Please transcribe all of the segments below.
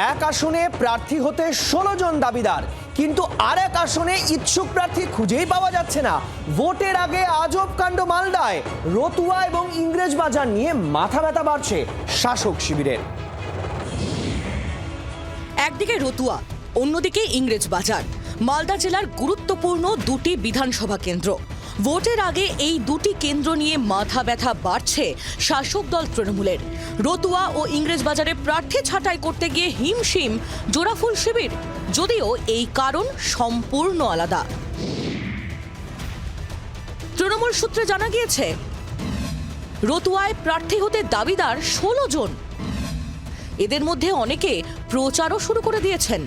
এক আসনে প্রার্থী হতে 16 জন দাবিদার, কিন্তু আর এক আসনে ইচ্ছুক প্রার্থী খুঁজেই পাওয়া যাচ্ছে না। ভোটের আগে আজব কাণ্ড মালদায়। রতুয়া এবং ইংরেজ বাজার নিয়ে মাথা ব্যথা বাড়ছে শাসক শিবিরের। একদিকে রতুয়া, অন্যদিকে ইংরেজ বাজার, মালদা জেলার গুরুত্বপূর্ণ দুটি বিধানসভা কেন্দ্র। ভোটের আগে এই দুটি কেন্দ্র নিয়ে মাথা ব্যথা বাড়ছে শাসক দল তৃণমূলের। রতুয়া ও ইংরেজ বাজারে প্রার্থী ছাঁটাই করতে গিয়ে হিমশিম জোড়াফুল শিবির, যদিও এই কারণ সম্পূর্ণ আলাদা। তৃণমূল সূত্রে জানা গিয়েছে, রতুয়ায় প্রার্থী হতে দাবিদার 16 জন। এদের মধ্যে অনেকে প্রচারও শুরু করে দিয়েছেন,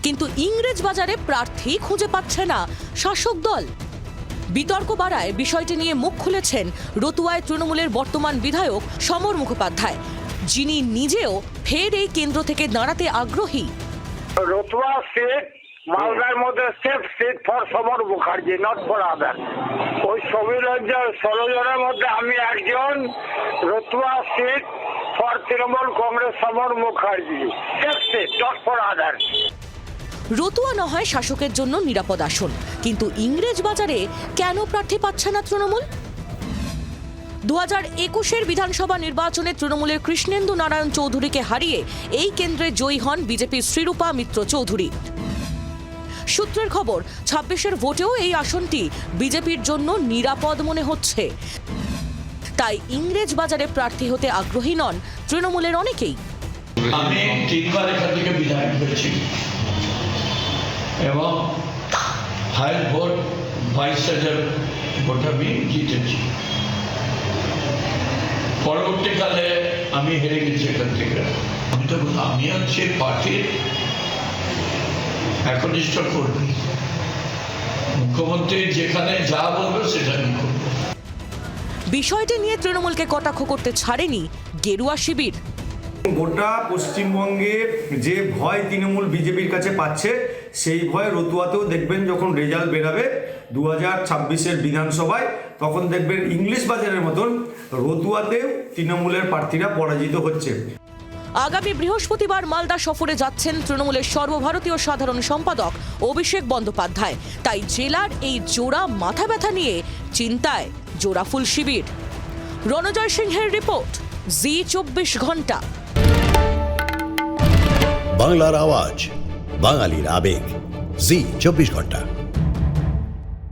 কিন্তু ইংরেজ বাজারে প্রার্থী খুঁজে পাচ্ছে না শাসক দল। বিতর্ক বাড়ায় বিষয়টি নিয়ে মুখ খুলেছেন রতুয়ায় তৃণমূলের বর্তমান বিধায়ক সমর মুখোপাধ্যায়, যিনি নিজেও ফের এই কেন্দ্র থেকে দাঁড়াতে আগ্রহী। রতুয়া সিট মালদার মধ্যে safe seat for Samar Mukherjee, not for other. ওই 16 জনের মধ্যে আমি একজন। Ratua seat for Trinamool Congress Samar Mukherjee, safe seat, not for other. Ratua না হয় শাসকের জন্য নিরাপদ আসন, কিন্তু ইংরেজ বাজারে কেন প্রার্থী পাচ্ছে না তৃণমূল? 2021-এর বিধানসভা নির্বাচনে তৃণমূলের কৃষ্ণেন্দু নারায়ণ চৌধুরীকে হারিয়ে এই কেন্দ্রে জয়ী হন বিজেপির শ্রীরূপা মিত্র চৌধুরী। সূত্রের খবর, 26-এর ভোটেও এই আসনটি বিজেপির জন্য নিরাপদ মনে হচ্ছে। তাই ইংরেজ বাজারে প্রার্থী হতে আগ্রহী নন তৃণমূলের অনেকেই। আমি তিনবার এখান থেকে বিধায়ক হয়েছি এবং হাই ভোট 22,000 ভোট আমি জিতেছি। পরবর্তীকালে আমি হেরে গেছি এখান থেকে। আমি হচ্ছে পার্টির একনিষ্ঠ কর্মী। মুখ্যমন্ত্রী যেখানে যা বলবে সেটা আমি করব। বিষয়টি নিয়ে তৃণমূলকে কটাক্ষ করতে ছাড়েনি গেরুয়া শিবির। গোটা পশ্চিমবঙ্গে যে ভয় তৃণমূল বিজেপির কাছে পাচ্ছে, সেই ভয় রতুয়াতেও দেখবেন যখন রেজাল্ট বেরাবে 2026-এর বিধানসভায়, তখন দেখবেন ইংলিশ বাজারের মতন রতুয়াতেও তৃণমূলের প্রার্থীরা পরাজিত হচ্ছে। আগামী বৃহস্পতিবার মালদা সফরে যাচ্ছেন তৃণমূলের সর্বভারতীয় সাধারণ সম্পাদক অভিষেক বন্দ্যোপাধ্যায়। তাই জেলার এই জোড়া মাথা ব্যথা নিয়ে চিন্তায় জোড়াফুল শিবির। রণজয় সিংহের রিপোর্ট, জি 24 ঘন্টা। বাংলার আওয়াজ, বাঙালির আবেগ, জি 24 ঘন্টা।